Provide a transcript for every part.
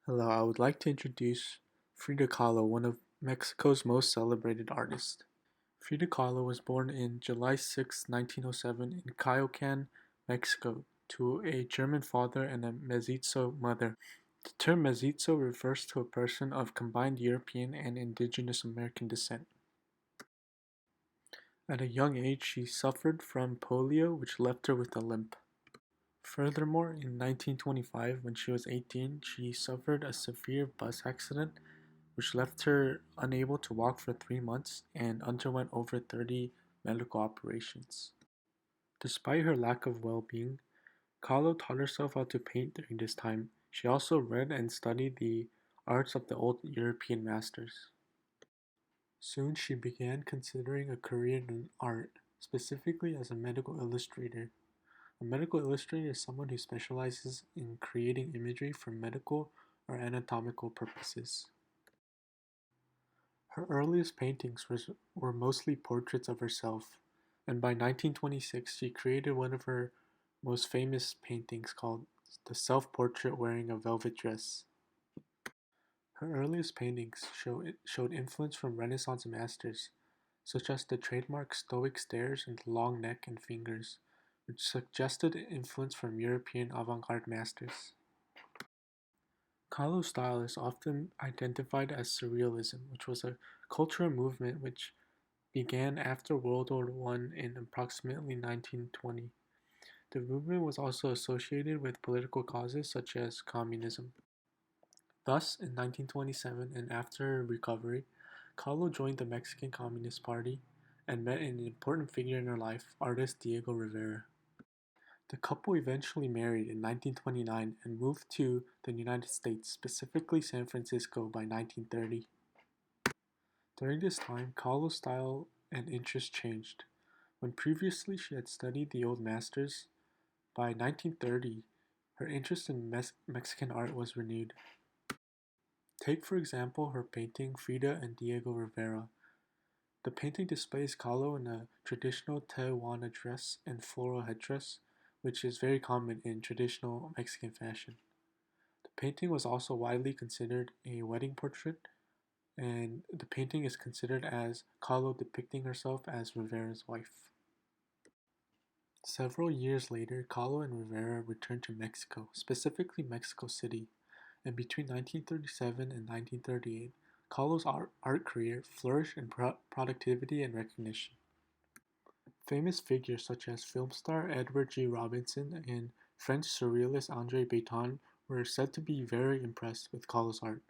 Hello, I would like to introduce Frida Kahlo, one of Mexico's most celebrated artists. Frida Kahlo was born in July 6, 1907 in Coyoacán, Mexico, to a German father and a mestizo mother. The term mestizo refers to a person of combined European and indigenous American descent. At a young age, she suffered from polio, which left her with a limp. Furthermore, in 1925, when she was 18, she suffered a severe bus accident which left her unable to walk for 3 months and underwent over 30 medical operations. Despite her lack of well being, Kahlo taught herself how to paint during this time. She also read and studied the arts of the old European masters. Soon she began considering a career in art, specifically as a medical illustrator. A medical illustrator is someone who specializes in creating imagery for medical or anatomical purposes. Her earliest paintings were mostly portraits of herself, and by 1926 she created one of her most famous paintings called The Self-Portrait Wearing a Velvet Dress. Her earliest paintings showed influence from Renaissance masters, such as the trademark Stoic stares and the long neck and fingers, which suggested influence from European avant-garde masters. Kahlo's style is often identified as Surrealism, which was a cultural movement which began after World War I in approximately 1920. The movement was also associated with political causes such as communism. Thus, in 1927 and after her recovery, Kahlo joined the Mexican Communist Party and met an important figure in her life, artist Diego Rivera. The couple eventually married in 1929 and moved to the United States, specifically San Francisco, by 1930. During this time, Kahlo's style and interests changed. When previously she had studied the old masters, by 1930 her interest in Mexican art was renewed. Take for example her painting Frida and Diego Rivera. The painting displays Kahlo in a traditional Tehuana dress and floral headdress, which is very common in traditional Mexican fashion. The painting was also widely considered a wedding portrait, and the painting is considered as Kahlo depicting herself as Rivera's wife. Several years later, Kahlo and Rivera returned to Mexico, specifically Mexico City, and between 1937 and 1938, Kahlo's art career flourished in productivity and recognition. Famous figures such as film star Edward G. Robinson and French surrealist André Breton were said to be very impressed with Kahlo's art,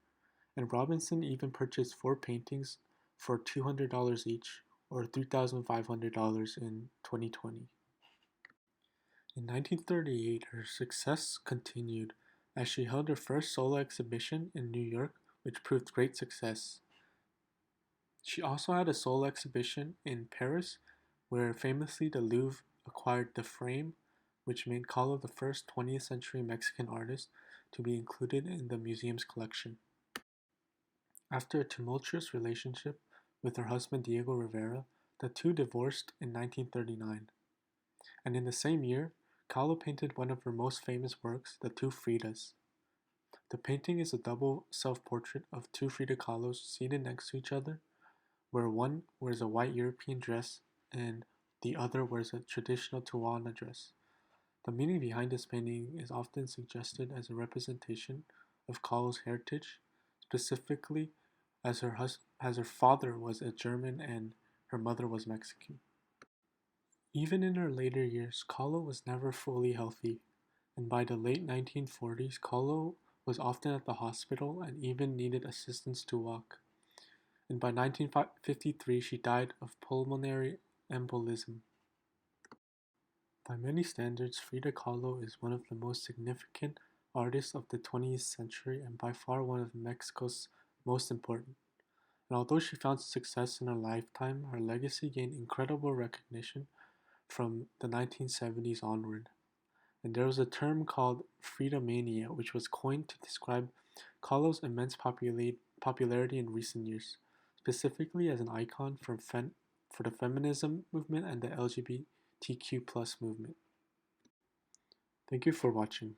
and Robinson even purchased 4 paintings for $200 each, or $3,500 in 2020. In 1938, her success continued as she held her first solo exhibition in New York, which proved great success. She also had a solo exhibition in Paris, where famously the Louvre acquired the frame, which made Kahlo the first 20th century Mexican artist to be included in the museum's collection. After a tumultuous relationship with her husband Diego Rivera, the two divorced in 1939. And in the same year, Kahlo painted one of her most famous works, The Two Fridas. The painting is a double self-portrait of two Frida Kahlos seated next to each other, where one wears a white European dress and the other wears a traditional Tehuana dress. The meaning behind this painting is often suggested as a representation of Kahlo's heritage, specifically as her father was a German and her mother was Mexican. Even in her later years, Kahlo was never fully healthy, and by the late 1940s, Kahlo was often at the hospital and even needed assistance to walk. And by 1953, she died of pulmonary embolism. By many standards, Frida Kahlo is one of the most significant artists of the 20th century and by far one of Mexico's most important. And although she found success in her lifetime, her legacy gained incredible recognition from the 1970s onward. And there was a term called Freedomania, which was coined to describe Kahlo's immense popularity in recent years, specifically as an icon for the feminism movement and the LGBTQ plus movement. Thank you for watching.